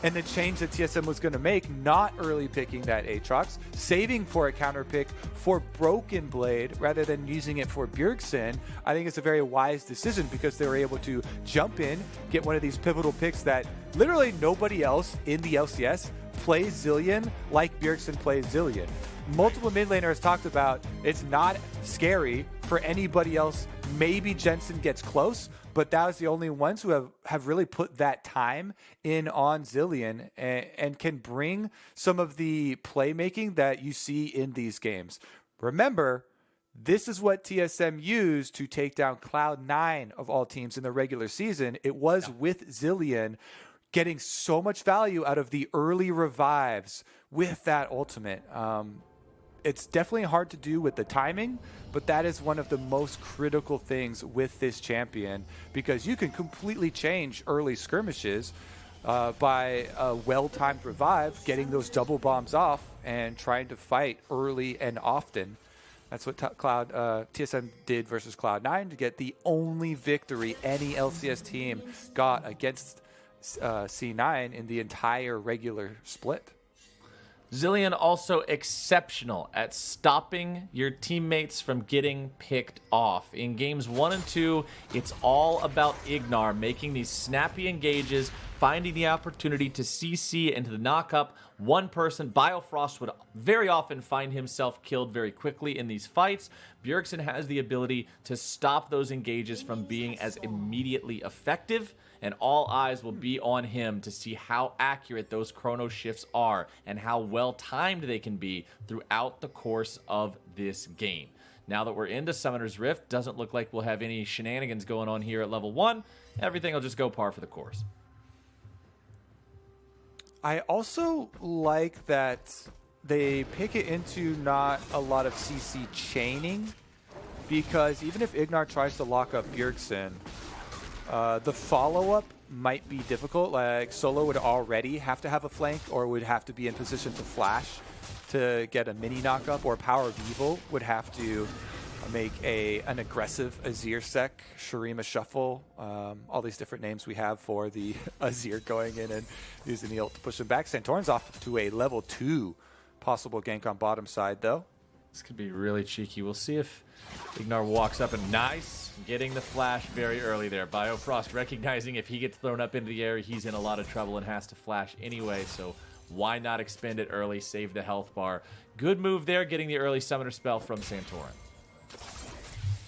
and the change that TSM was going to make, not early picking that Aatrox, saving for a counter pick for Broken Blade rather than using it for Bjergsen, I think it's a very wise decision because they were able to jump in, get one of these pivotal picks that literally nobody else in the LCS plays Zilean like Bjergsen plays Zilean. Multiple mid laners talked about it's not scary for anybody else. Maybe Jensen gets close, but that was the only ones who have really put that time in on Zilean and can bring some of the playmaking that you see in these games. Remember, this is what TSM used to take down Cloud9 of all teams in the regular season. It was with Zilean getting so much value out of the early revives with that ultimate. It's definitely hard to do with the timing, but that is one of the most critical things with this champion because you can completely change early skirmishes by a well-timed revive, getting those double bombs off and trying to fight early and often. That's what TSM did versus Cloud9 to get the only victory any LCS team got against C9 in the entire regular split. Zilean also exceptional at stopping your teammates from getting picked off. In games 1 and 2, it's all about IgNar, making these snappy engages, finding the opportunity to CC into the knock-up. One person, Biofrost, would very often find himself killed very quickly in these fights. Bjergsen has the ability to stop those engages from being as immediately effective, and all eyes will be on him to see how accurate those chrono shifts are and how well timed they can be throughout the course of this game. Now that we're into Summoner's Rift, doesn't look like we'll have any shenanigans going on here at level 1. Everything will just go par for the course. I also like that they pick it into not a lot of CC chaining, because even if IgNar tries to lock up Bjergsen, the follow-up might be difficult. Like Solo would already have to have a flank or would have to be in position to flash to get a mini knock-up, or PowerOfEvil would have to make an aggressive Azir sec, Shurima shuffle, all these different names we have for the Azir going in and using the ult to push him back. Santorin's off to a level 2 possible gank on bottom side though. This could be really cheeky. We'll see if IgNar walks up and nice, getting the flash very early there. Biofrost recognizing if he gets thrown up into the air, he's in a lot of trouble and has to flash anyway, so why not expend it early, save the health bar. Good move there, getting the early summoner spell from Santorin.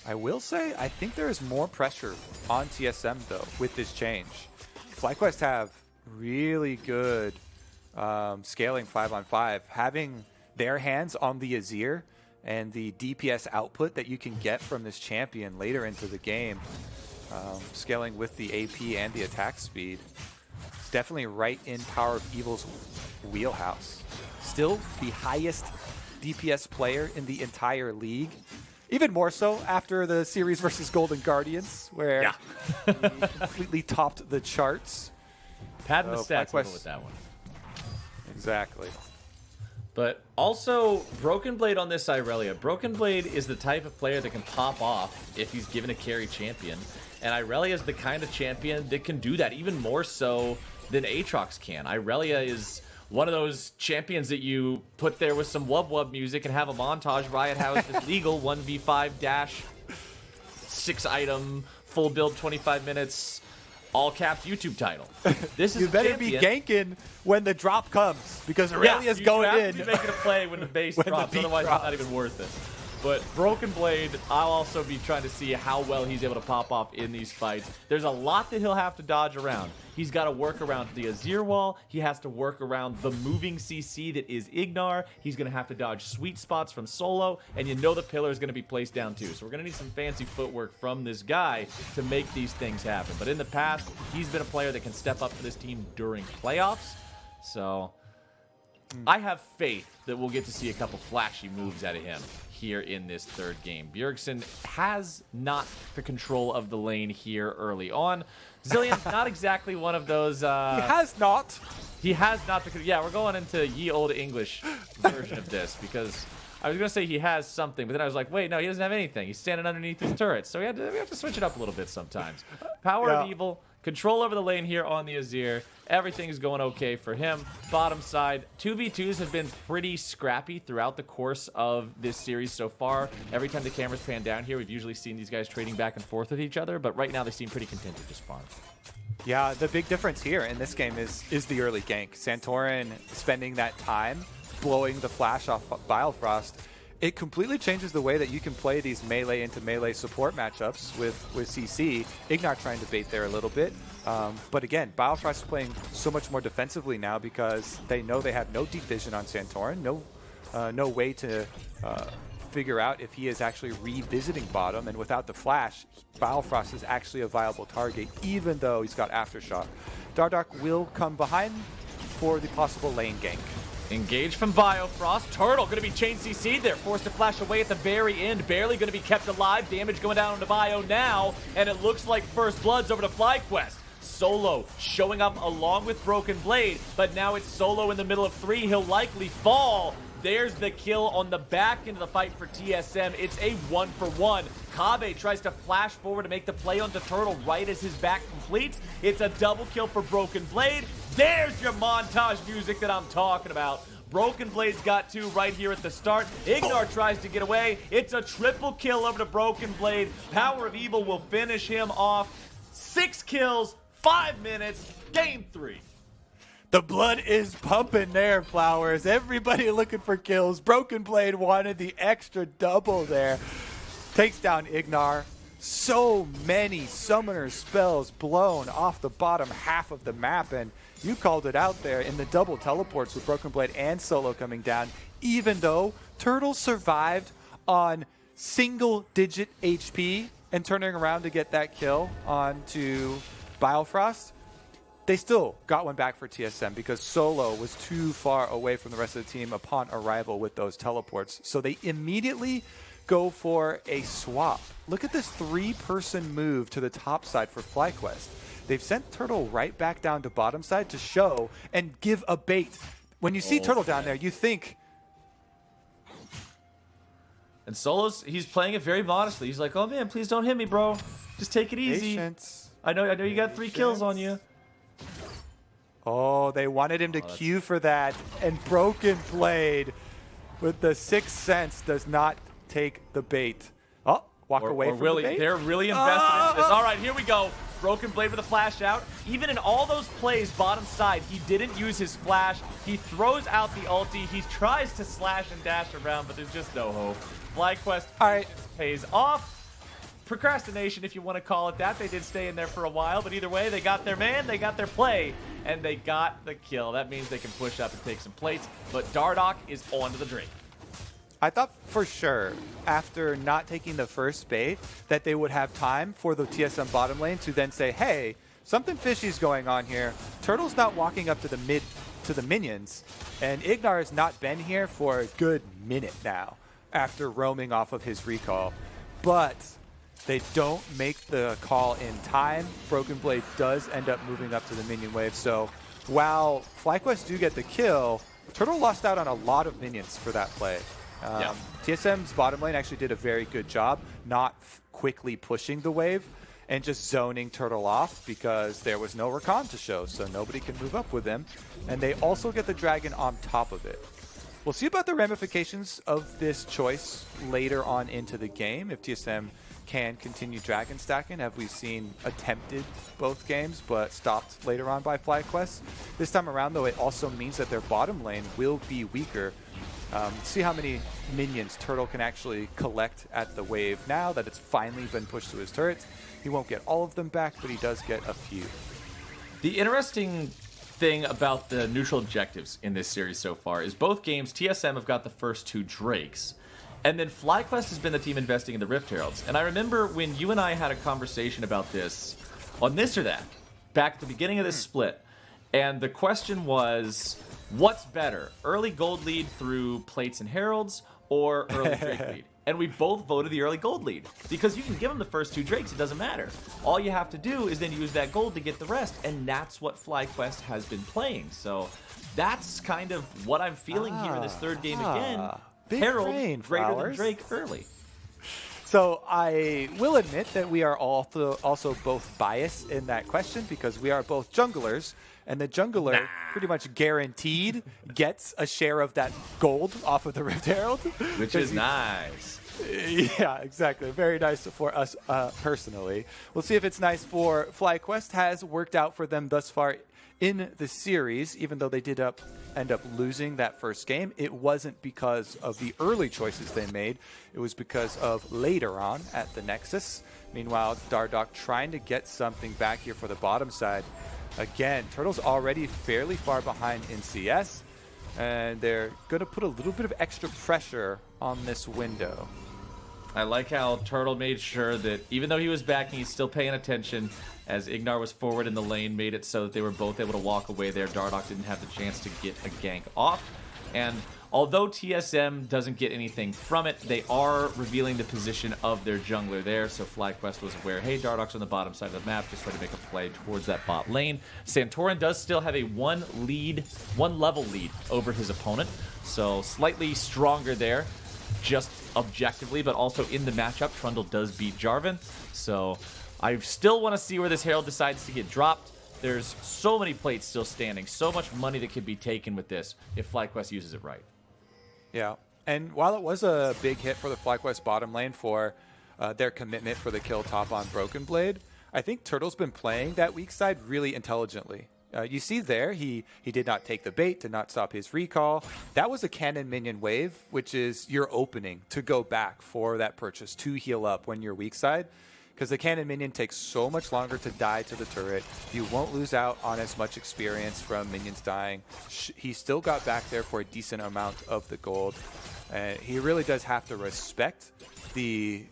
I will say, I think there is more pressure on TSM though with this change. FlyQuest have really good scaling 5-on-5. Having their hands on the Azir and the DPS output that you can get from this champion later into the game, scaling with the AP and the attack speed, it's definitely right in PowerOfEvil's wheelhouse. Still the highest DPS player in the entire league. Even more so after the series versus Golden Guardians, where he completely topped the charts. Padding the stats a little with that one. Exactly. But also, Broken Blade on this Irelia. Broken Blade is the type of player that can pop off if he's given a carry champion. And Irelia is the kind of champion that can do that, even more so than Aatrox can. Irelia is one of those champions that you put there with some wub-wub music and have a montage. Riot has this legal 1v5 dash, 6-item, full build, 25 minutes, all-capped YouTube title. This is you better be ganking when the drop comes, because Aurelia's going in. You have to be making a play when the base drops, otherwise it's not even worth it. But Broken Blade, I'll also be trying to see how well he's able to pop off in these fights. There's a lot that he'll have to dodge around. He's got to work around the Azir wall. He has to work around the moving CC that is IgNar. He's going to have to dodge sweet spots from Solo. And you know the pillar is going to be placed down too. So we're going to need some fancy footwork from this guy to make these things happen. But in the past, he's been a player that can step up for this team during playoffs. So I have faith that we'll get to see a couple flashy moves out of him here in this third game. Bjergsen has not the control of the lane here early on. Zilean's not exactly one of those... he has not. He has not. Yeah, we're going into ye old English version of this, because I was going to say he has something, but then I was like, wait, no, he doesn't have anything. He's standing underneath his turrets. So we have to switch it up a little bit sometimes. PowerOfEvil Control over the lane here on the Azir. Everything is going okay for him. Bottom side, 2v2s have been pretty scrappy throughout the course of this series so far. Every time the cameras pan down here, we've usually seen these guys trading back and forth with each other, but right now they seem pretty content to just farm. Yeah, the big difference here in this game is the early gank. Santorin spending that time blowing the flash off Biofrost. It completely changes the way that you can play these melee into melee support matchups with CC. IgNar trying to bait there a little bit. But again, Biofrost is playing so much more defensively now because they know they have no deep vision on Santorin, no way to figure out if he is actually revisiting bottom, and without the flash, Biofrost is actually a viable target, even though he's got Aftershock. Dardoch will come behind for the possible lane gank. Engage from Biofrost. Turtle going to be chain CC'd there. Forced to flash away at the very end. Barely going to be kept alive. Damage going down onto Bio now. And it looks like First Blood's over to FlyQuest. Solo showing up along with Broken Blade. But now it's Solo in the middle of 3. He'll likely fall. There's the kill on the back end of the fight for TSM. It's a 1-for-1. Kobbe tries to flash forward to make the play onto Turtle right as his back completes. It's a double kill for Broken Blade. There's your montage music that I'm talking about. Broken Blade's got 2 right here at the start. IgNar tries to get away. It's a triple kill over to Broken Blade. PowerOfEvil will finish him off. 6 kills, 5 minutes, game 3. The blood is pumping there, Flowers. Everybody looking for kills. Broken Blade wanted the extra double there. Takes down IgNar. So many summoner spells blown off the bottom half of the map, and you called it out there in the double teleports with Broken Blade and Solo coming down. Even though Turtle survived on single-digit HP and turning around to get that kill onto Biofrost, they still got one back for TSM because Solo was too far away from the rest of the team upon arrival with those teleports. So they immediately go for a swap. Look at this 3-person move to the top side for FlyQuest. They've sent Turtle right back down to bottom side to show and give a bait. When you see Turtle down there, you think... And Solo's, he's playing it very modestly. He's like, oh man, please don't hit me, bro. Just take it easy. Patience. I know you got 3 kills on you. Oh, they wanted him to queue for that. And Broken Blade with the 6th sense does not take the bait. Oh, walk away from the bait. They're really invested in this. All right, here we go. Broken Blade with a flash out. Even in all those plays bottom side, he didn't use his flash. He throws out the ulti. He tries to slash and dash around, but there's just no hope. FlyQuest pays off. Procrastination, if you want to call it that. They did stay in there for a while, but either way, they got their man, they got their play, and they got the kill. That means they can push up and take some plates, but Dardoch is on to the drink. I thought for sure, after not taking the first bait, that they would have time for the TSM bottom lane to then say, hey, something fishy's going on here. Turtle's not walking up to the minions, and IgNar has not been here for a good minute now after roaming off of his recall. But they don't make the call in time. Broken Blade does end up moving up to the minion wave. So while FlyQuest do get the kill, Turtle lost out on a lot of minions for that play. TSM's bottom lane actually did a very good job not quickly pushing the wave and just zoning Turtle off because there was no Rakan to show, so nobody can move up with them. And they also get the dragon on top of it. We'll see about the ramifications of this choice later on into the game. If TSM can continue dragon stacking, have we seen attempted both games but stopped later on by FlyQuest. This time around, though, it also means that their bottom lane will be weaker. See how many minions Turtle can actually collect at the wave now that it's finally been pushed to his turrets. He won't get all of them back, but he does get a few. The interesting thing about the neutral objectives in this series so far is both games, TSM have got the first 2 Drakes. And then FlyQuest has been the team investing in the Rift Heralds. And I remember when you and I had a conversation about this on This or That, back at the beginning of this split. And the question was, what's better, early gold lead through plates and heralds or early Drake lead? And we both voted the early gold lead because you can give them the first 2 Drakes, it doesn't matter. All you have to do is then use that gold to get the rest, and that's what FlyQuest has been playing. So that's kind of what I'm feeling here in this third game again. Herald greater than Drake early. So I will admit that we are also both biased in that question because we are both junglers, and the jungler pretty much guaranteed gets a share of that gold off of the Rift Herald. Which is nice. Yeah, exactly. Very nice for us personally. We'll see if it's nice for FlyQuest. Has worked out for them thus far in the series, even though they did end up losing that first game. It wasn't because of the early choices they made. It was because of later on at the Nexus. Meanwhile, Dardoch trying to get something back here for the bottom side. Again, Turtle's already fairly far behind in CS, and they're going to put a little bit of extra pressure on this window. I like how Turtle made sure that even though he was backing, he's still paying attention. As IgNar was forward in the lane, made it so that they were both able to walk away there. Dardoch didn't have the chance to get a gank off. And although TSM doesn't get anything from it, they are revealing the position of their jungler there. So FlyQuest was aware, hey, Dardoch's on the bottom side of the map, just trying to make a play towards that bot lane. Santorin does still have a one level lead over his opponent. So slightly stronger there, just objectively, but also in the matchup, Trundle does beat Jarvan. So I still want to see where this Herald decides to get dropped. There's so many plates still standing, so much money that could be taken with this if FlyQuest uses it right. Yeah, and while it was a big hit for the FlyQuest bottom lane for their commitment for the kill top on Broken Blade, I think Turtle's been playing that weak side really intelligently. You see there, he did not take the bait, did not stop his recall. That was a cannon minion wave, which is your opening to go back for that purchase, to heal up when you're weak side. Because the cannon minion takes so much longer to die to the turret. You won't lose out on as much experience from minions dying. He still got back there for a decent amount of the gold. And he really does have to respect the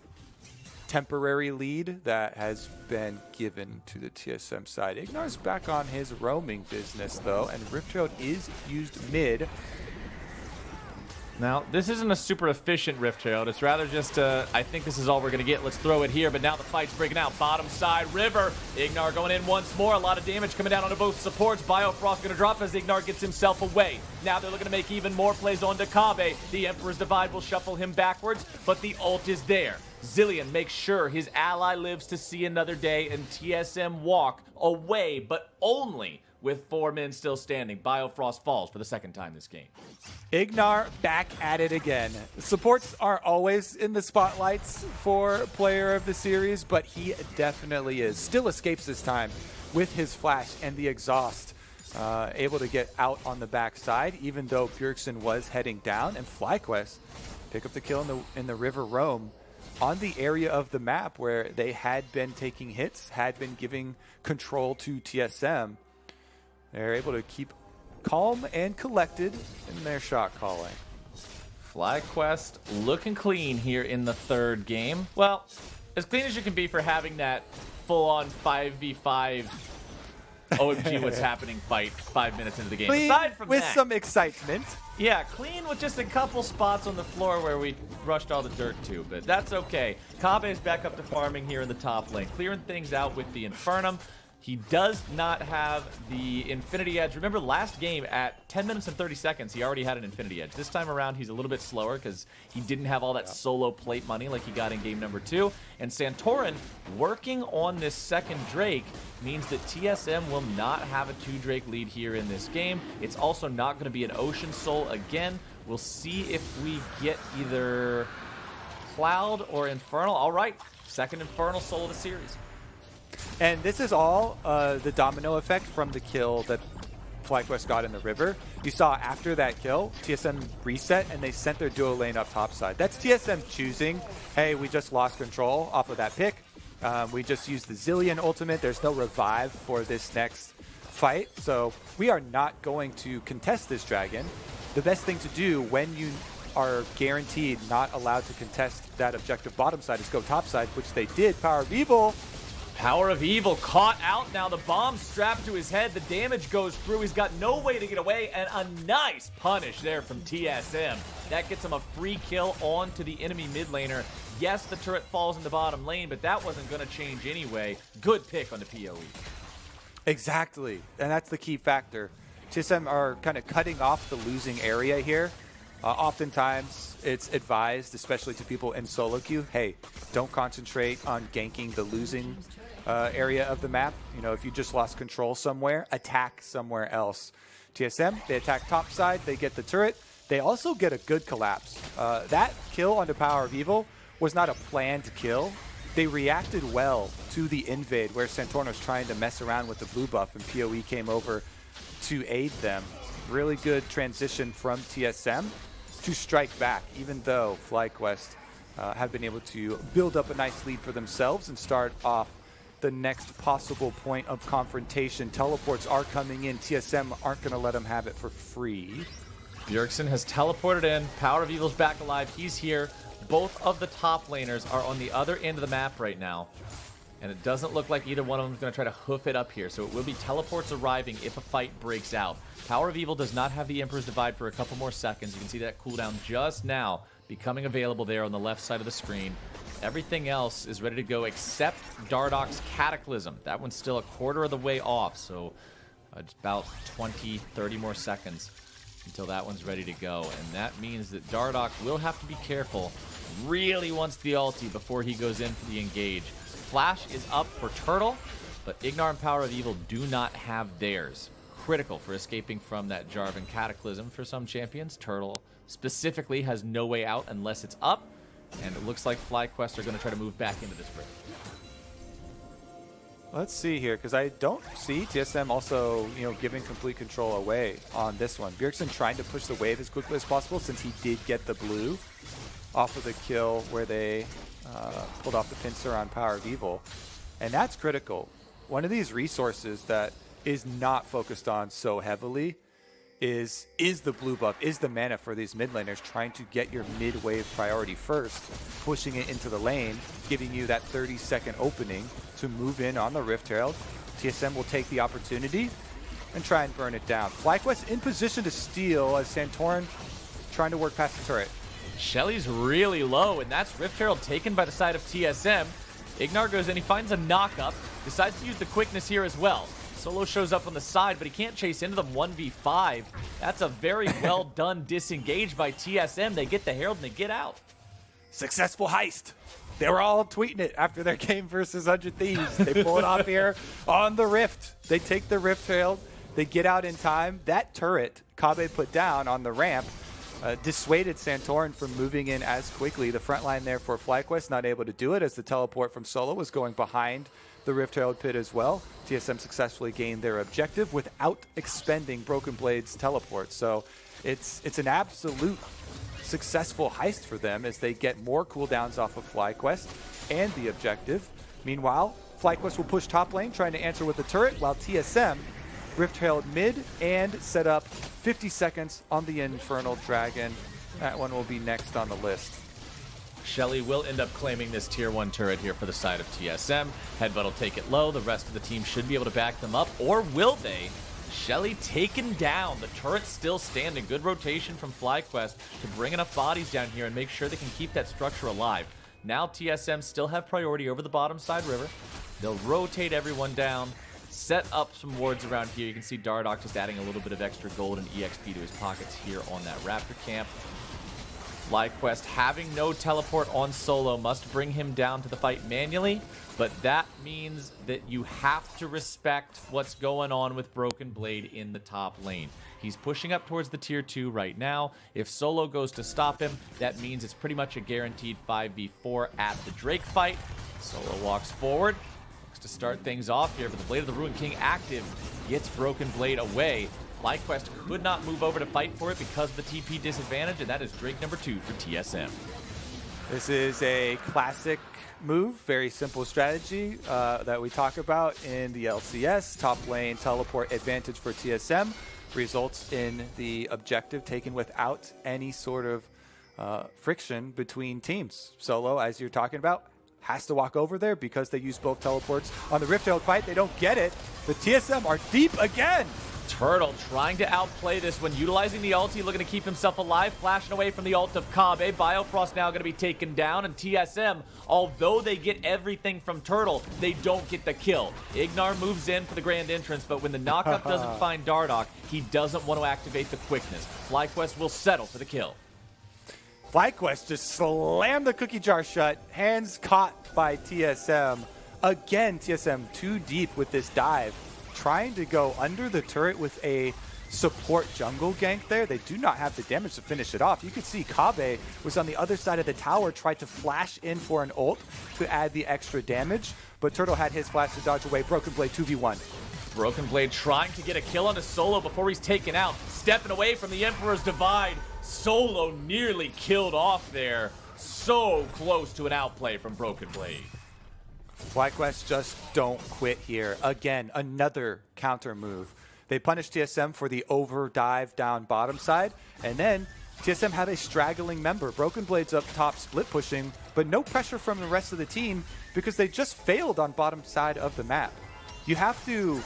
temporary lead that has been given to the TSM side. IgNar's back on his roaming business, though, and Rift Herald is used mid. Now, this isn't a super efficient Rift Herald. It's rather just, I think this is all we're going to get. Let's throw it here, but now the fight's breaking out. Bottom side, River. IgNar going in once more. A lot of damage coming down onto both supports. Biofrost going to drop as IgNar gets himself away. Now they're looking to make even more plays onto Kobbe. The Emperor's Divide will shuffle him backwards, but the ult is there. Zilean makes sure his ally lives to see another day, and TSM walk away, but only with 4 men still standing. Biofrost falls for the second time this game. IgNar back at it again. Supports are always in the spotlights for player of the series, but he definitely is. Still escapes this time with his flash and the exhaust. Able to get out on the backside, even though Bjergsen was heading down, and FlyQuest pick up the kill in the River Roam on the area of the map where they had been taking hits, had been giving control to TSM. They're able to keep calm and collected in their shot calling. FlyQuest looking clean here in the third game. Well, as clean as you can be for having that full-on 5v5 OMG what's happening fight 5 minutes into the game. Clean Aside from with that, some excitement. Yeah, clean with just a couple spots on the floor where we rushed all the dirt to, but that's okay. Kobbe is back up to farming here in the top lane, clearing things out with the Infernum. He does not have the Infinity Edge. Remember last game at 10 minutes and 30 seconds, he already had an Infinity Edge. This time around, he's a little bit slower because he didn't have all that solo plate money like he got in game number 2. And Santorin working on this second Drake means that TSM will not have a 2 Drake lead here in this game. It's also not going to be an Ocean Soul again. We'll see if we get either Cloud or Infernal. All right, second Infernal Soul of the series. And this is all the domino effect from the kill that FlyQuest got in the river. You saw after that kill, TSM reset and they sent their duo lane up topside. That's TSM choosing, hey, we just lost control off of that pick. We just used the Zilean ultimate. There's no revive for this next fight. So we are not going to contest this dragon. The best thing to do when you are guaranteed not allowed to contest that objective bottom side is go topside, which they did. PowerOfEvil. PowerOfEvil caught out. Now the bomb strapped to his head. The damage goes through. He's got no way to get away. And a nice punish there from TSM. That gets him a free kill onto the enemy mid laner. Yes, the turret falls in the bottom lane, but that wasn't going to change anyway. Good pick on the PoE. Exactly. And that's the key factor. TSM are kind of cutting off the losing area here. Oftentimes, it's advised, especially to people in solo queue, hey, don't concentrate on ganking the losing area of the map. You know, if you just lost control somewhere, attack somewhere else. TSM, they attack top side, they get the turret. They also get a good collapse. That kill onto PowerOfEvil was not a planned kill. They reacted well to the invade where Santorin was trying to mess around with the blue buff and PoE came over to aid them. Really good transition from TSM to strike back, even though FlyQuest have been able to build up a nice lead for themselves and start off the next possible point of confrontation. Teleports are coming in. TSM aren't going to let them have it for free. Bjergsen has teleported in. PowerOfEvil's back alive. He's here. Both of the top laners are on the other end of the map right now. And it doesn't look like either one of them is going to try to hoof it up here. So it will be teleports arriving if a fight breaks out. PowerOfEvil does not have the Emperor's Divide for a couple more seconds. You can see that cooldown just now becoming available there on the left side of the screen. Everything else is ready to go except Dardoch's Cataclysm. That one's still a quarter of the way off. So it's about 20, 30 more seconds until that one's ready to go. And that means that Dardoch will have to be careful. Really wants the ulti before he goes in for the engage. Flash is up for Turtle, but IgNar and PowerOfEvil do not have theirs. Critical for escaping from that Jarvan Cataclysm for some champions. Turtle specifically has no way out unless it's up, and it looks like FlyQuest are going to try to move back into this break. Let's see here, because I don't see TSM also, giving complete control away on this one. Bjergsen trying to push the wave as quickly as possible since he did get the blue off of the kill where they pulled off the pincer on PowerOfEvil. And that's critical. One of these resources that is not focused on so heavily is the blue buff, is the mana for these mid laners, trying to get your mid wave priority first, pushing it into the lane, giving you that 30-second opening to move in on the Rift Herald. TSM will take the opportunity and try and burn it down. FlyQuest in position to steal as Santorin trying to work past the turret. Shelly's really low, and that's Rift Herald taken by the side of TSM. IgNar goes in, he finds a knock-up, decides to use the quickness here as well. Solo shows up on the side, but he can't chase into them 1v5. That's a very well done disengage by TSM. They get the Herald and they get out. Successful heist. They were all tweeting it after their game versus 100 Thieves. They pull it off here on the Rift. They take the Rift Herald. They get out in time. That turret Kobbe put down on the ramp dissuaded Santorin from moving in as quickly. The front line there for FlyQuest not able to do it as the teleport from Solo was going behind the Rift Herald pit as well. TSM successfully gained their objective without expending Broken Blade's teleport. So it's an absolute successful heist for them as they get more cooldowns off of FlyQuest and the objective. Meanwhile, FlyQuest will push top lane, trying to answer with the turret, while TSM Rift Herald mid and set up 50 seconds on the Infernal Dragon. That one will be next on the list. Shelly will end up claiming this tier 1 turret here for the side of TSM. Headbutt will take it low. The rest of the team should be able to back them up, or will they? Shelly taken down. The turret's still standing. Good rotation from FlyQuest to bring enough bodies down here and make sure they can keep that structure alive. Now TSM still have priority over the bottom side river. They'll rotate everyone down, set up some wards around here. You can see Dardoch just adding a little bit of extra gold and EXP to his pockets here on that Raptor camp. FlyQuest having no teleport on Solo must bring him down to the fight manually, but that means that you have to respect what's going on with Broken Blade in the top lane. He's pushing up towards the tier 2 right now. If Solo goes to stop him, that means it's pretty much a guaranteed 5v4 at the Drake fight. Solo walks forward, looks to start things off here, but the Blade of the Ruined King active gets Broken Blade away. FlyQuest could not move over to fight for it because of the TP disadvantage, and that is Drake number 2 for TSM. This is a classic move, very simple strategy that we talk about in the LCS. Top lane teleport advantage for TSM results in the objective taken without any sort of friction between teams. Solo, as you're talking about, has to walk over there because they use both teleports on the Rift Herald fight. They don't get it. The TSM are deep again. Turtle trying to outplay this when utilizing the ulti, looking to keep himself alive, flashing away from the ult of Kobbe. Biofrost now going to be taken down, and TSM, although they get everything from Turtle, they don't get the kill. IgNar moves in for the grand entrance, but when the knockup doesn't find Dardoch, he doesn't want to activate the quickness. FlyQuest will settle for the kill. FlyQuest just slammed the cookie jar shut, hands caught by TSM. Again, TSM too deep with this dive, trying to go under the turret with a support jungle gank there. They do not have the damage to finish it off. You could see Kobbe was on the other side of the tower, tried to flash in for an ult to add the extra damage, but Turtle had his flash to dodge away. Broken Blade 2v1. Broken Blade trying to get a kill onto Solo before he's taken out. Stepping away from the Emperor's Divide. Solo nearly killed off there. So close to an outplay from Broken Blade. FlyQuest just don't quit here. Again, another counter move. They punished TSM for the over dive down bottom side, and then TSM had a straggling member. Broken Blade's up top split pushing, but no pressure from the rest of the team because they just failed on bottom side of the map. You have to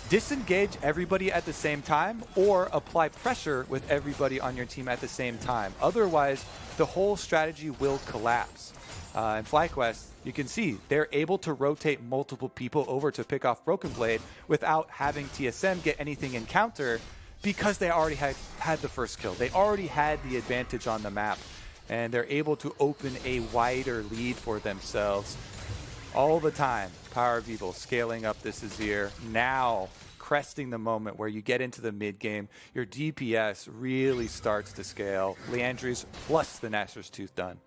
disengage everybody at the same time or apply pressure with everybody on your team at the same time. Otherwise, the whole strategy will collapse. And FlyQuest, you can see they're able to rotate multiple people over to pick off Broken Blade without having TSM get anything in counter because they already had the first kill. They already had the advantage on the map, and they're able to open a wider lead for themselves. All the time, PowerOfEvil scaling up this Azir, now cresting the moment where you get into the mid game, your DPS really starts to scale. Leandry's plus the Nasher's Tooth done.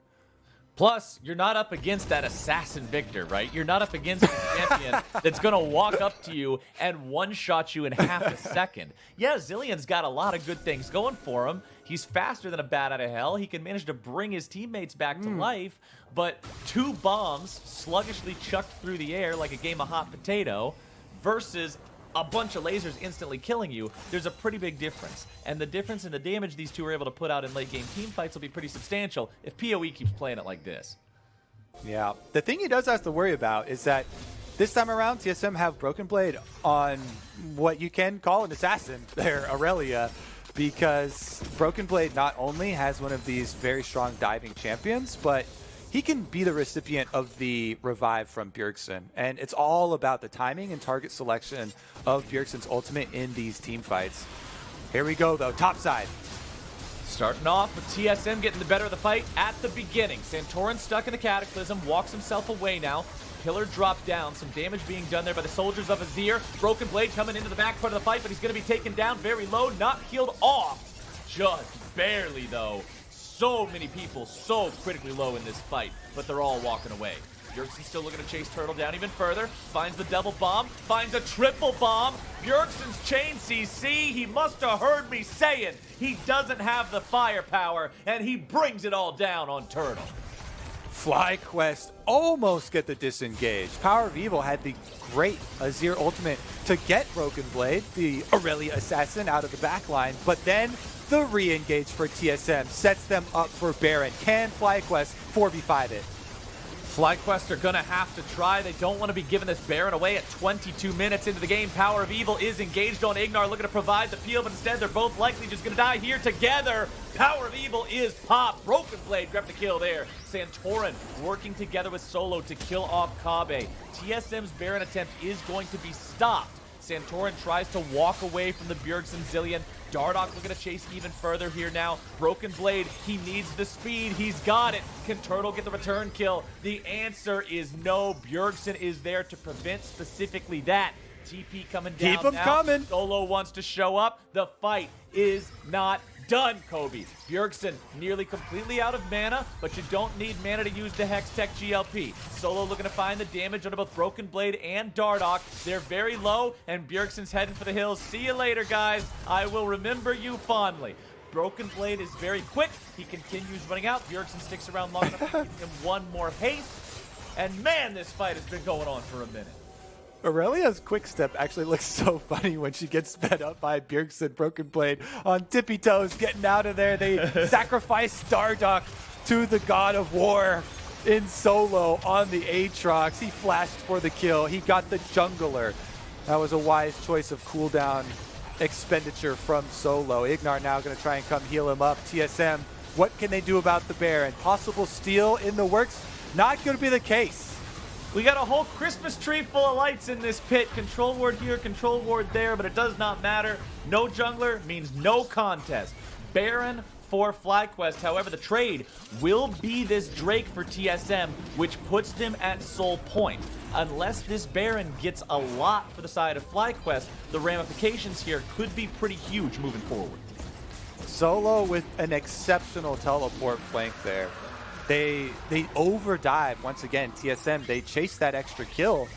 Plus, you're not up against that assassin Victor, right? You're not up against a champion that's going to walk up to you and one-shot you in half a second. Yeah, Zilean's got a lot of good things going for him. He's faster than a bat out of hell. He can manage to bring his teammates back to life, but 2 bombs sluggishly chucked through the air like a game of hot potato versus a bunch of lasers instantly killing you, there's a pretty big difference. And the difference in the damage these two are able to put out in late game team fights will be pretty substantial if PoE keeps playing it like this. Yeah, the thing he does have to worry about is that this time around, TSM have Broken Blade on what you can call an assassin there, Irelia, because Broken Blade not only has one of these very strong diving champions, but he can be the recipient of the revive from Bjergsen. And it's all about the timing and target selection of Bjergsen's ultimate in these team fights. Here we go, though. Top side. Starting off with TSM getting the better of the fight at the beginning. Santorin stuck in the Cataclysm, walks himself away now. Pillar dropped down, some damage being done there by the soldiers of Azir. Broken Blade coming into the back part of the fight, but he's going to be taken down very low, not killed off. Just barely, though. So many people so critically low in this fight, but they're all walking away. Bjergsen's still looking to chase Turtle down even further. Finds the double bomb, finds a triple bomb. Bjergsen's chain CC, he must have heard me saying he doesn't have the firepower, and he brings it all down on Turtle. FlyQuest almost get the disengage. PowerOfEvil had the great Azir ultimate to get Broken Blade, the Irelia assassin, out of the backline, but then the re-engage for TSM sets them up for Baron. Can FlyQuest 4v5 it? FlyQuest are going to have to try. They don't want to be giving this Baron away at 22 minutes into the game. PowerOfEvil is engaged on IgNar, looking to provide the peel, but instead they're both likely just going to die here together. PowerOfEvil is popped. Broken Blade grabbed the kill there. Santorin working together with Solo to kill off Kobbe. TSM's Baron attempt is going to be stopped. Santorin tries to walk away from the Bjergsen Zilean. Dardoch looking to chase even further here now. Broken Blade, he needs the speed. He's got it. Can Turtle get the return kill? The answer is no. Bjergsen is there to prevent specifically that. TP coming down. Keep him coming. Solo wants to show up. The fight is not done, Kobbe. Bjergsen nearly completely out of mana, but you don't need mana to use the Hextech GLP. Solo looking to find the damage on both Broken Blade and Dardoch. They're very low, and Bjergsen's heading for the hills. See you later, guys. I will remember you fondly. Broken Blade is very quick. He continues running out. Bjergsen sticks around long enough to give him one more haste. And man, this fight has been going on for a minute. Irelia's quick step actually looks so funny when she gets sped up by Bjergsen. Broken Blade on tippy toes, getting out of there. They sacrifice Dardoch to the God of War in Solo on the Aatrox. He flashed for the kill. He got the jungler. That was a wise choice of cooldown expenditure from Solo. IgNar now going to try and come heal him up. TSM, what can they do about the Baron? Possible steal in the works? Not going to be the case. We got a whole Christmas tree full of lights in this pit. Control ward here, control ward there, but it does not matter. No jungler means no contest. Baron for FlyQuest. However, the trade will be this Drake for TSM, which puts them at soul point. Unless this Baron gets a lot for the side of FlyQuest, the ramifications here could be pretty huge moving forward. Solo with an exceptional teleport flank there. They overdive once again. TSM, they chase that extra kill.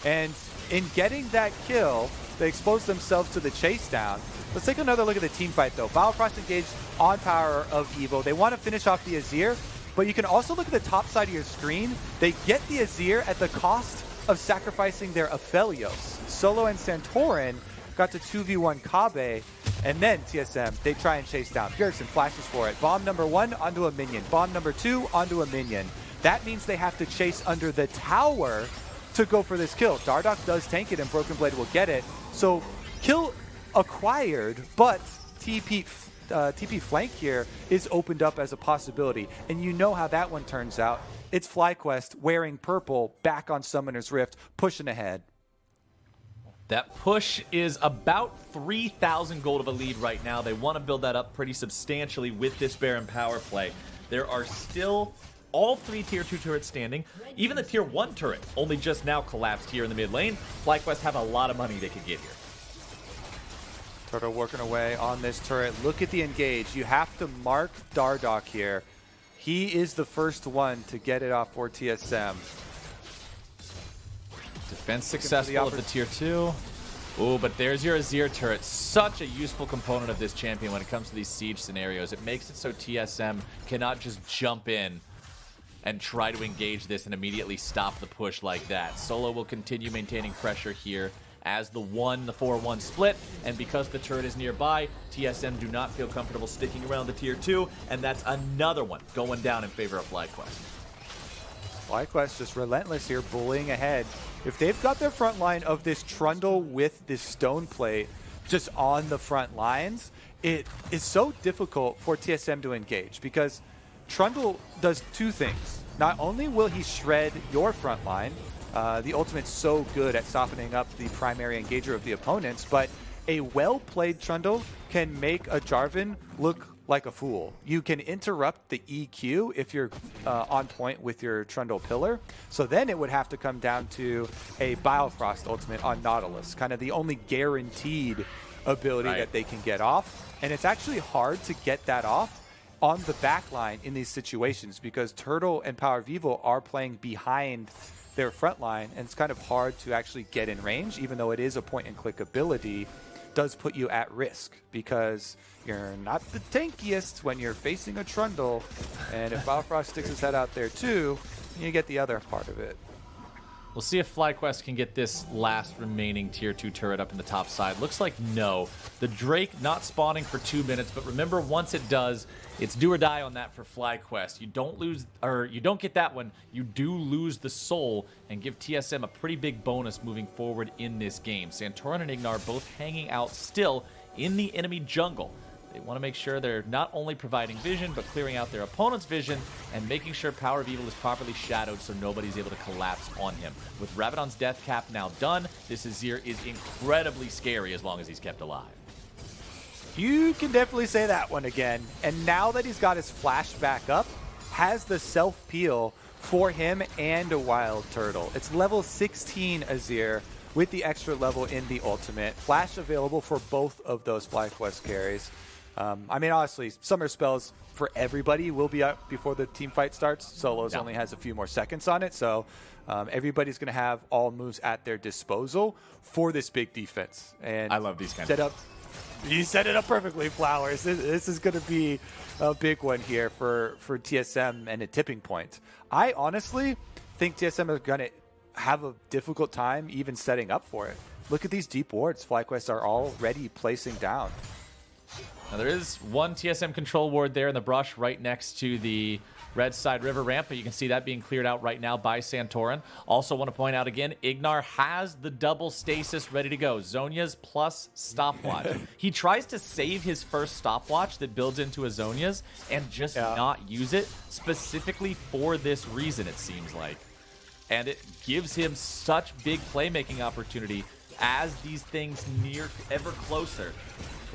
And in getting that kill, they expose themselves to the chase down. Let's take another look at the team fight though. Biofrost engaged on PowerOfEvil. They want to finish off the Azir, but you can also look at the top side of your screen. They get the Azir at the cost of sacrificing their Aphelios. Solo and Santorin got to 2v1 Kobbe, and then TSM, they try and chase down. Bjergsen flashes for it. Bomb number 1 onto a minion. Bomb number 2 onto a minion. That means they have to chase under the tower to go for this kill. Dardoch does tank it, and Broken Blade will get it. So kill acquired, but TP flank here is opened up as a possibility. And you know how that one turns out. It's FlyQuest wearing purple back on Summoner's Rift, pushing ahead. That push is about 3,000 gold of a lead right now. They want to build that up pretty substantially with this Baron power play. There are still all 3 tier 2 turrets standing. Even the tier 1 turret only just now collapsed here in the mid lane. FlyQuest have a lot of money they could get here. Turtle working away on this turret. Look at the engage. You have to mark Dardoch here. He is the first one to get it off for TSM. Defense successful of the tier 2. Ooh, but there's your Azir turret. Such a useful component of this champion when it comes to these siege scenarios. It makes it so TSM cannot just jump in and try to engage this and immediately stop the push like that. Solo will continue maintaining pressure here as the 4-1 split, and because the turret is nearby, TSM do not feel comfortable sticking around the tier 2, and that's another one going down in favor of FlyQuest. FlyQuest just relentless here, bullying ahead. If they've got their front line of this Trundle with this stone plate just on the front lines, it is so difficult for TSM to engage because Trundle does 2 things. Not only will he shred your front line, the ultimate's so good at softening up the primary engager of the opponents, but a well-played Trundle can make a Jarvan look like a fool. You can interrupt the EQ if you're on point with your Trundle pillar. So then it would have to come down to a Biofrost ultimate on Nautilus, kind of the only guaranteed ability that they can get off. And it's actually hard to get that off on the back line in these situations because Turtle and PowerOfEvil are playing behind their front line, and it's kind of hard to actually get in range, even though it is a point-and-click ability. Does put you at risk because you're not the tankiest when you're facing a Trundle, and if Biofrost sticks his head out there too, you get the other part of it. We'll see if FlyQuest can get this last remaining tier 2 turret up in the top side. Looks like no. The Drake not spawning for 2 minutes, but remember, once it does, it's do or die on that for FlyQuest. You don't lose, or you don't get that one, you do lose the soul and give TSM a pretty big bonus moving forward in this game. Santorin and IgNar both hanging out still in the enemy jungle. They want to make sure they're not only providing vision, but clearing out their opponent's vision and making sure PowerOfEvil is properly shadowed so nobody's able to collapse on him. With Rabadon's death cap now done, this Azir is incredibly scary as long as he's kept alive. You can definitely say that one again. And now that he's got his flash back up, has the self-peel for him and a WildTurtle. It's level 16 Azir with the extra level in the ultimate. Flash available for both of those FlyQuest carries. I mean, honestly, summer spells for everybody will be up before the team fight starts. Solos only has a few more seconds on it, so everybody's going to have all moves at their disposal for this big defense. And I love these kind of you set it up perfectly, Flowers. This is going to be a big one here for TSM and a tipping point. I honestly think TSM is going to have a difficult time even setting up for it. Look at these deep wards FlyQuest are already placing down. Now there is one TSM control ward there in the brush right next to the Red Side River ramp, but you can see that being cleared out right now by Santorin. Also want to point out again, IgNar has the double stasis ready to go. Zhonya's plus stopwatch. He tries to save his first stopwatch that builds into a Zhonya's and just not use it specifically for this reason, it seems like. And it gives him such big playmaking opportunity as these things near ever closer.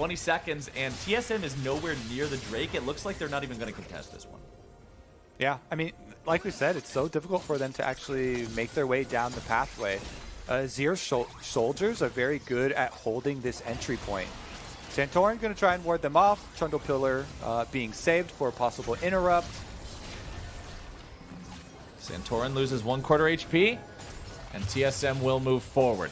20 seconds, and TSM is nowhere near the Drake. It looks like they're not even going to contest this one. Yeah, I mean, like we said, it's so difficult for them to actually make their way down the pathway. Azir's soldiers are very good at holding this entry point. Santorin going to try and ward them off. Trundle Pillar being saved for a possible interrupt. Santorin loses 1/4 HP, and TSM will move forward.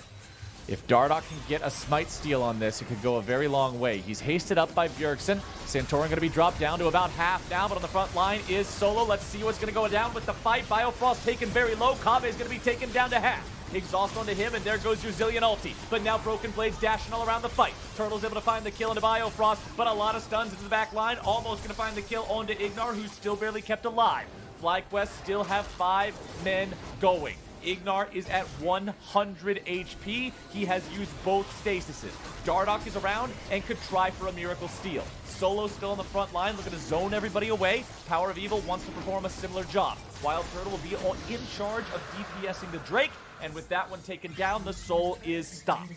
If Dardoch can get a smite steal on this, it could go a very long way. He's hasted up by Bjergsen. Santorin going to be dropped down to about half now, but on the front line is Solo. Let's see what's going to go down with the fight. Biofrost taken very low. Kobbe is going to be taken down to half. Exhaust onto him, and there goes your Zilean ulti. But now Broken Blades dashing all around the fight. Turtle's able to find the kill into Biofrost, but a lot of stuns into the back line. Almost going to find the kill onto IgNar, who's still barely kept alive. FlyQuest still have 5 men going. IgNar is at 100 HP. He has used both stasises. Dardoch is around and could try for a miracle steal. Solo's still on the front line, looking to zone everybody away. PowerOfEvil wants to perform a similar job. WildTurtle will be in charge of DPSing the Drake, and with that one taken down, the Soul is stopped.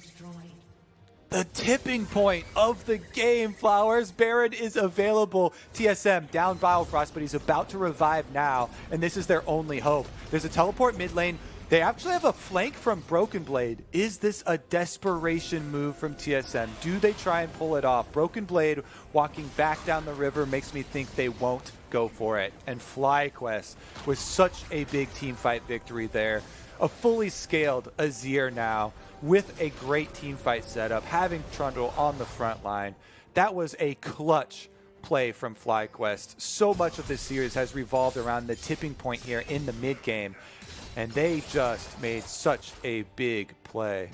The tipping point of the game, Flowers. Baron is available. TSM down Biofrost, but he's about to revive now, and this is their only hope. There's a teleport mid lane. They actually have a flank from Broken Blade. Is this a desperation move from TSM? Do they try and pull it off? Broken Blade walking back down the river makes me think they won't go for it. And FlyQuest was such a big team fight victory there. A fully scaled Azir now with a great team fight setup, having Trundle on the front line. That was a clutch play from FlyQuest. So much of this series has revolved around the tipping point here in the mid game, and they just made such a big play.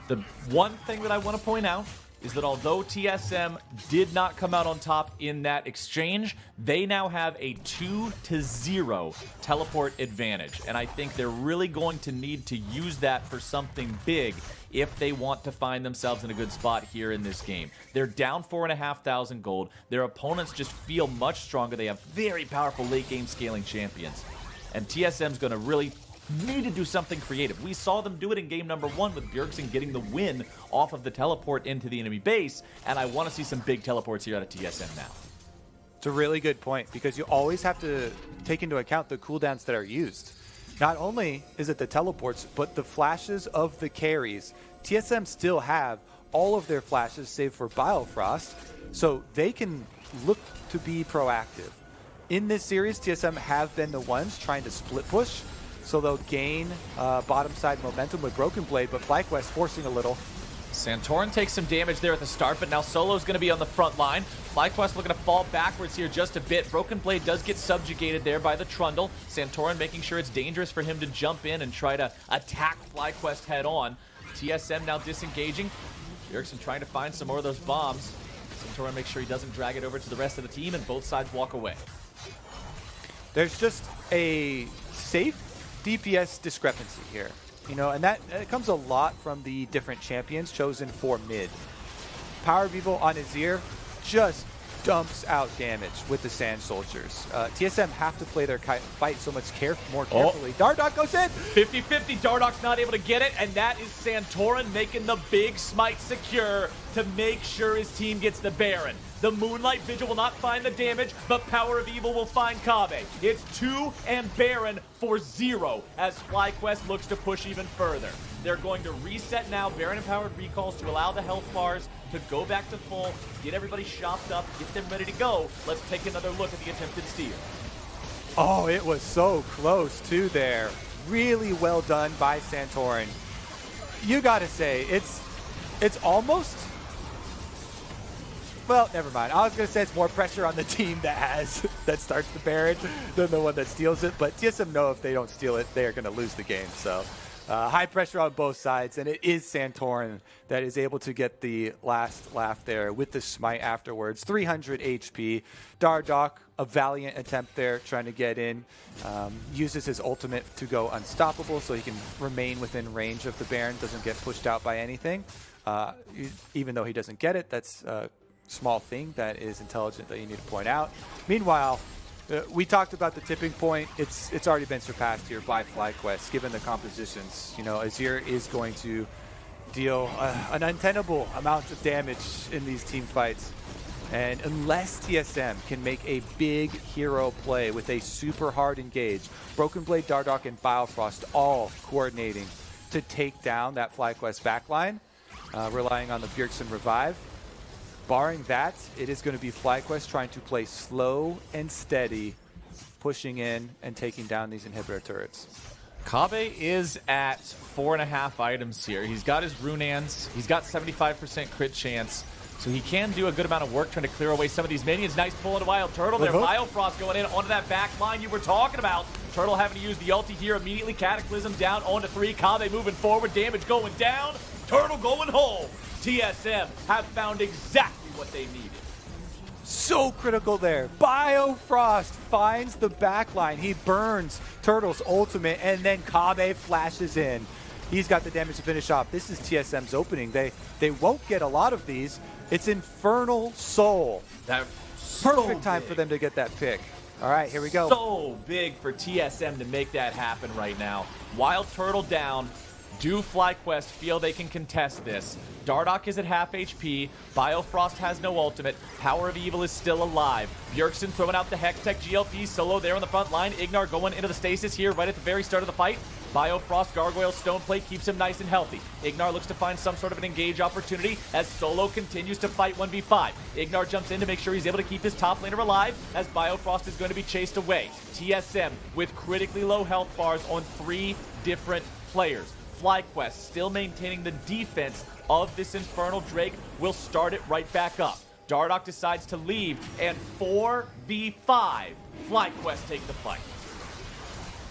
The one thing that I want to point out is that although TSM did not come out on top in that exchange, they now have a 2-0 teleport advantage. And I think they're really going to need to use that for something big if they want to find themselves in a good spot here in this game. They're down 4,500 gold. Their opponents just feel much stronger. They have very powerful late game scaling champions. And TSM's going to really need to do something creative. We saw them do it in game number 1 with Bjergsen getting the win off of the teleport into the enemy base, and I want to see some big teleports here out of TSM now. It's a really good point, because you always have to take into account the cooldowns that are used. Not only is it the teleports, but the flashes of the carries. TSM still have all of their flashes save for Biofrost, so they can look to be proactive. In this series, TSM have been the ones trying to split push, so they'll gain bottom side momentum with Broken Blade, but FlyQuest forcing a little. Santorin takes some damage there at the start, but now Solo's going to be on the front line. FlyQuest looking to fall backwards here just a bit. Broken Blade does get subjugated there by the Trundle. Santorin making sure it's dangerous for him to jump in and try to attack FlyQuest head on. TSM now disengaging. Bjergsen trying to find some more of those bombs. Santorin makes sure he doesn't drag it over to the rest of the team, and both sides walk away. There's just a safe DPS discrepancy here, you know, and that comes a lot from the different champions chosen for mid. PowerOfEvil on Azir just dumps out damage with the Sand Soldiers. TSM have to play their fight so much more carefully. Dardoch goes in! 50-50, Dardoch's not able to get it, and that is Santorin making the big smite secure to make sure his team gets the Baron. The Moonlight Vigil will not find the damage, but PowerOfEvil will find Kobbe. It's 2 and Baron for 0 as FlyQuest looks to push even further. They're going to reset now, Baron empowered recalls to allow the health bars to go back to full, get everybody shopped up, get them ready to go. Let's take another look at the attempted steal. Oh, it was so close too there. Really well done by Santorin. You gotta say, it's almost... Well, never mind. I was going to say it's more pressure on the team that starts the Baron than the one that steals it. But TSM know if they don't steal it, they are going to lose the game. So high pressure on both sides. And it is Santorin that is able to get the last laugh there with the smite afterwards. 300 HP. Dardoch, a valiant attempt there, trying to get in. Uses his ultimate to go unstoppable so he can remain within range of the Baron. Doesn't get pushed out by anything. Even though he doesn't get it, that's... small thing that is intelligent that you need to point out. Meanwhile, we talked about the tipping point. It's already been surpassed here by FlyQuest, given the compositions. You know, Azir is going to deal an untenable amount of damage in these team fights. And unless TSM can make a big hero play with a super hard engage, Broken Blade, Dardoch, and Biofrost all coordinating to take down that FlyQuest backline, relying on the Bjergsen revive. Barring that, it is going to be FlyQuest trying to play slow and steady, pushing in and taking down these inhibitor turrets. Kobbe is at 4.5 items here. He's got his Runans. He's got 75% crit chance. So he can do a good amount of work trying to clear away some of these minions. Nice pull into WildTurtle there. Biofrost going in onto that back line you were talking about. Turtle having to use the ulti here immediately. Cataclysm down onto 3. Kobbe moving forward. Damage going down. Turtle going home. TSM have found exactly what they needed. So critical there. Biofrost finds the backline. He burns Turtle's ultimate, and then Kobbe flashes in. He's got the damage to finish off. This is TSM's opening. They won't get a lot of these. It's Infernal Soul. That perfect time for them to get that pick. All right, here we go. So big for TSM to make that happen right now. WildTurtle down. Do FlyQuest feel they can contest this? Dardoch is at half HP. Biofrost has no ultimate. PowerOfEvil is still alive. Bjergsen throwing out the Hextech GLP. Solo there on the front line. IgNar going into the stasis here right at the very start of the fight. Biofrost Gargoyle Stoneplate keeps him nice and healthy. IgNar looks to find some sort of an engage opportunity as Solo continues to fight 1v5. IgNar jumps in to make sure he's able to keep his top laner alive as Biofrost is going to be chased away. TSM with critically low health bars on 3 different players. FlyQuest still maintaining the defense of this Infernal Drake will start it right back up. Dardoch decides to leave, and 4v5. FlyQuest take the fight.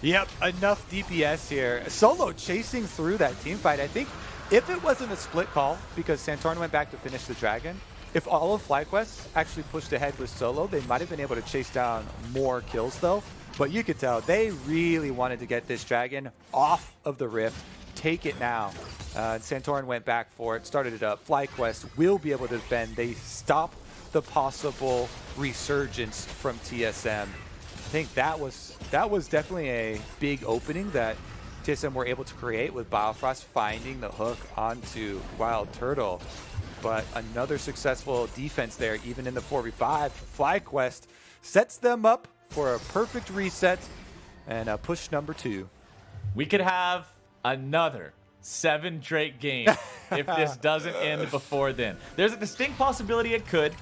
Yep, enough DPS here. Solo chasing through that team fight. I think if it wasn't a split call, because Santorin went back to finish the dragon, if all of FlyQuest actually pushed ahead with Solo, they might have been able to chase down more kills though. But you could tell they really wanted to get this dragon off of the rift. Take it now. Santorin went back for it, started it up. FlyQuest will be able to defend. They stop the possible resurgence from TSM. I think that was definitely a big opening that TSM were able to create with Biofrost finding the hook onto WildTurtle. But another successful defense there, even in the 4v5. FlyQuest sets them up for a perfect reset and a push number 2. We could have another 7 Drake game if this doesn't end before then. There's a distinct possibility it could,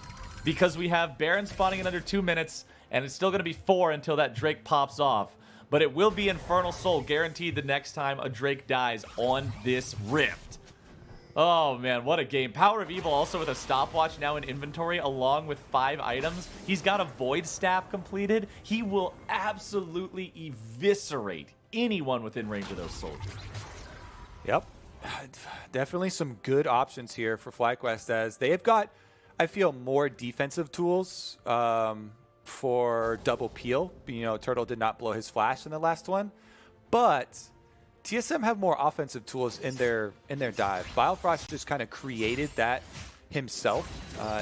because we have Baron spawning in under 2 minutes, and it's still going to be 4 until that Drake pops off. But it will be Infernal Soul guaranteed the next time a Drake dies on this rift. Oh man, what a game. PowerOfEvil also with a stopwatch now in inventory along with 5 items. He's got a Void Staff completed. He will absolutely eviscerate anyone within range of those soldiers. Yep. Definitely some good options here for FlyQuest as they have got, I feel, more defensive tools for double peel. You know, Turtle did not blow his flash in the last one, but TSM have more offensive tools in their dive. Biofrost just kind of created that himself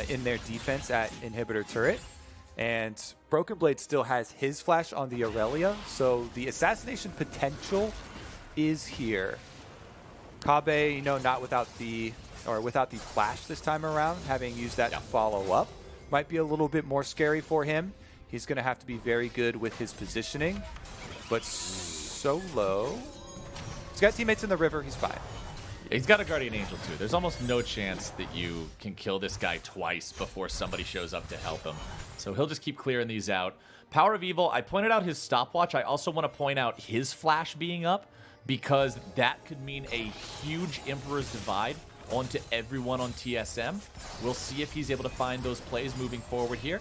in their defense at inhibitor turret. And Broken Blade still has his flash on the Irelia, so the assassination potential is here. Kobbe, you know, not without the flash this time around, having used that to follow up, might be a little bit more scary for him. He's going to have to be very good with his positioning, but Solo, he's got teammates in the river, he's fine. He's got a Guardian Angel too. There's almost no chance that you can kill this guy twice before somebody shows up to help him. So he'll just keep clearing these out. PowerOfEvil, I pointed out his stopwatch. I also want to point out his flash being up, because that could mean a huge Emperor's Divide onto everyone on TSM. We'll see if he's able to find those plays moving forward here.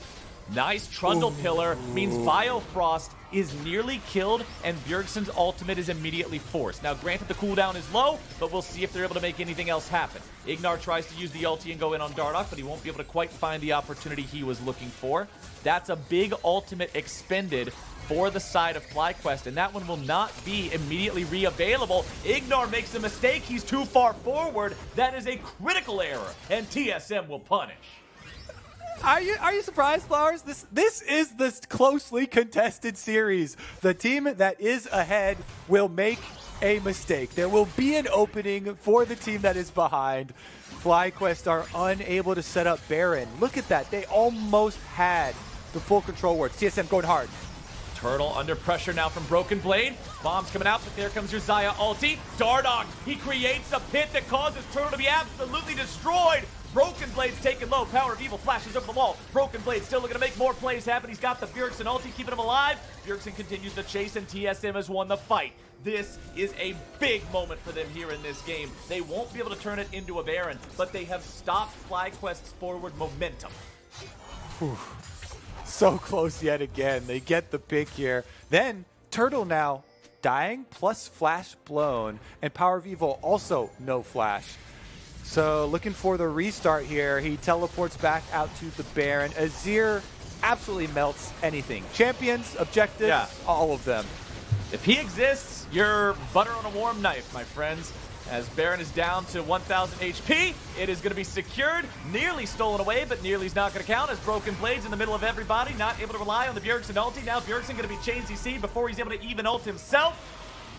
Nice Trundle pillar means Biofrost is nearly killed and Bjergsen's ultimate is immediately forced. Now granted the cooldown is low, but we'll see if they're able to make anything else happen. IgNar tries to use the ulti and go in on Dardoch, but he won't be able to quite find the opportunity he was looking for. That's a big ultimate expended for the side of FlyQuest, and that one will not be immediately re-available. IgNar makes a mistake. He's too far forward. That is a critical error, and TSM will punish. Are you surprised, Flowers? This is the closely contested series. The team that is ahead will make a mistake. There will be an opening for the team that is behind. FlyQuest are unable to set up Baron. Look at that. They almost had the full control wards. TSM going hard. Turtle under pressure now from Broken Blade. Bombs coming out, but there comes your Xayah ulti. Dardoch, he creates a pit that causes Turtle to be absolutely destroyed. Broken Blade's taken low. PowerOfEvil flashes over the wall. Broken Blade still looking to make more plays happen. He's got the Bjergsen ulti, keeping him alive. Bjergsen continues to chase, and TSM has won the fight. This is a big moment for them here in this game. They won't be able to turn it into a Baron, but they have stopped FlyQuest's forward momentum. Whew. So close yet again. They get the pick here. Then Turtle now dying plus flash blown, and PowerOfEvil also no flash. So looking for the restart here. He teleports back out to the Baron. Azir absolutely melts anything. Champions, objectives, all of them. If he exists, you're butter on a warm knife, my friends. As Baron is down to 1,000 HP, it is going to be secured. Nearly stolen away, but nearly's not going to count as Broken Blade's in the middle of everybody, not able to rely on the Bjergsen ulti. Now Bjergsen going to be chain CC'd before he's able to even ult himself.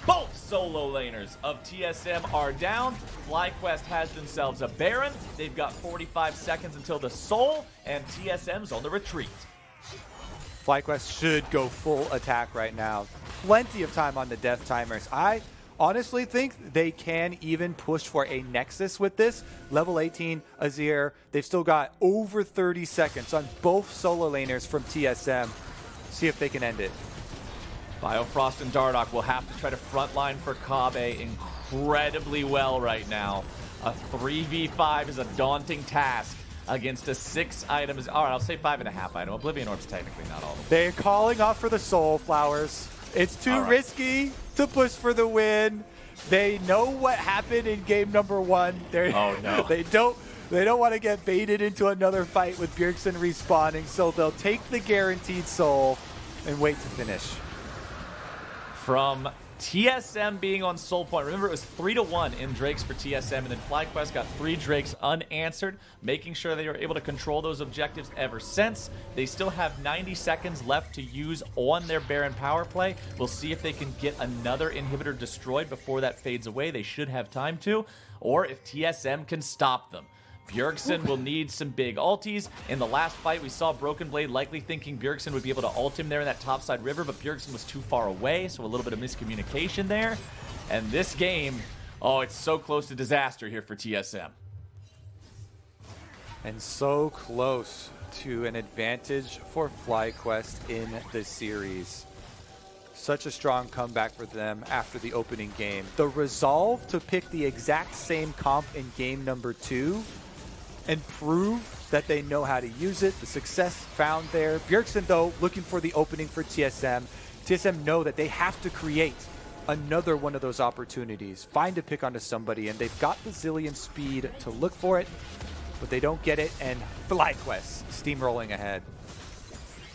Both solo laners of TSM are down. FlyQuest has themselves a Baron. They've got 45 seconds until the Soul, and TSM's on the retreat. FlyQuest should go full attack right now. Plenty of time on the death timers. I honestly think they can even push for a Nexus with this. Level 18, Azir. They've still got over 30 seconds on both solo laners from TSM. See if they can end it. Biofrost and Dardoch will have to try to frontline for Kobbe incredibly well right now. A 3v5 is a daunting task against a 6 items. All right, I'll say 5.5 item. Oblivion Orb's technically not all of them. They're calling off for the Soul Flowers. It's too risky to push for the win. They know what happened in game number 1. Oh no. They don't want to get baited into another fight with Bjergsen respawning, so they'll take the guaranteed soul and wait to finish. From TSM being on soul point, remember it was 3-1 in Drakes for TSM, and then FlyQuest got 3 Drakes unanswered, making sure they were able to control those objectives ever since. They still have 90 seconds left to use on their Baron power play. We'll see if they can get another inhibitor destroyed before that fades away. They should have time to, or if TSM can stop them. Bjergsen will need some big ultis. In the last fight, we saw Broken Blade likely thinking Bjergsen would be able to ult him there in that topside river, but Bjergsen was too far away, so a little bit of miscommunication there. And this game, oh, it's so close to disaster here for TSM. And so close to an advantage for FlyQuest in the series. Such a strong comeback for them after the opening game. The resolve to pick the exact same comp in game number 2 and prove that they know how to use it. The success found there. Bjergsen, though, looking for the opening for TSM. TSM know that they have to create another one of those opportunities. Find a pick onto somebody, and they've got the Zilean speed to look for it, but they don't get it, and FlyQuest steamrolling ahead.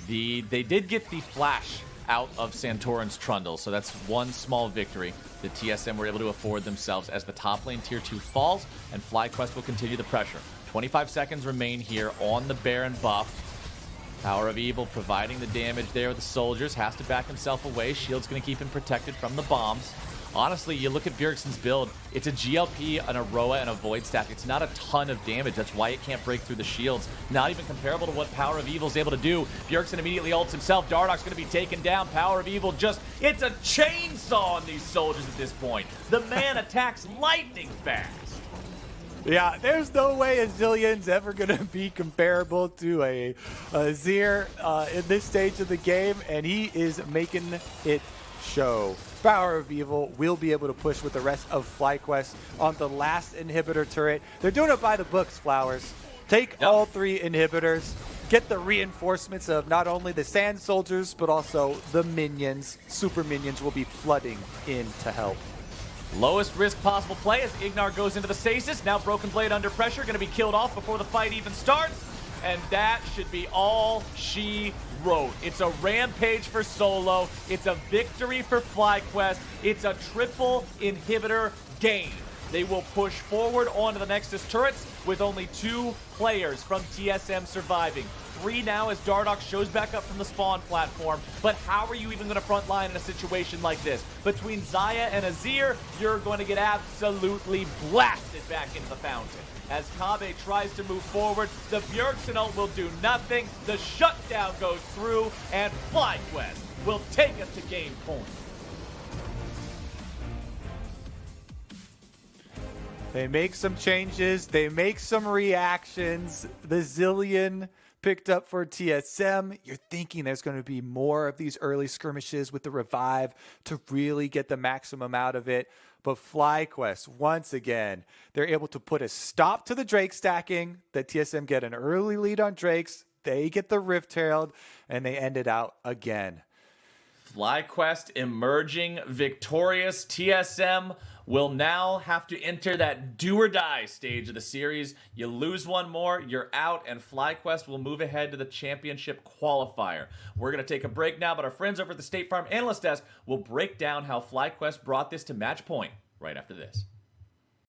They did get the flash out of Santorin's Trundle, so that's one small victory that TSM were able to afford themselves as the top lane tier 2 falls, and FlyQuest will continue the pressure. 25 seconds remain here on the Baron buff. PowerOfEvil providing the damage there with the soldiers, has to back himself away. Shield's going to keep him protected from the bombs. Honestly, you look at Bjergsen's build, it's a GLP, an Aroa, and a Void Staff. It's not a ton of damage. That's why it can't break through the shields. Not even comparable to what PowerOfEvil is able to do. Bjergsen immediately ults himself. Dardoch's going to be taken down. PowerOfEvil just, it's a chainsaw on these soldiers at this point. The man attacks lightning fast. Yeah, there's no way a Zilean's ever going to be comparable to a Azir in this stage of the game, and he is making it show. PowerOfEvil will be able to push with the rest of FlyQuest on the last inhibitor turret. They're doing it by the books, Flowers. Take all 3 inhibitors, get the reinforcements of not only the sand soldiers, but also the minions. Super minions will be flooding in to help. Lowest risk possible play as IgNar goes into the stasis. Now Broken Blade under pressure, going to be killed off before the fight even starts. And that should be all she wrote. It's a rampage for Solo. It's a victory for FlyQuest. It's a triple inhibitor game. They will push forward onto the Nexus turrets with only 2 players from TSM surviving. 3 now as Dardoch shows back up from the spawn platform. But how are you even going to front line in a situation like this? Between Xayah and Azir, you're going to get absolutely blasted back into the fountain. As Kobbe tries to move forward, the Bjergsen ult will do nothing. The shutdown goes through, and FlyQuest will take us to game point. They make some changes. They make some reactions. The Zilean picked up for TSM. You're thinking there's going to be more of these early skirmishes with the revive to really get the maximum out of it. But FlyQuest, once again, they're able to put a stop to the Drake stacking. The TSM get an early lead on Drakes. They get the Rift Herald, and they end it out again. FlyQuest emerging victorious. TSM will now have to enter that do or die stage of the series. You lose one more, you're out, and FlyQuest will move ahead to the championship qualifier. We're going to take a break now, but our friends over at the State Farm Analyst Desk will break down how FlyQuest brought this to match point right after this.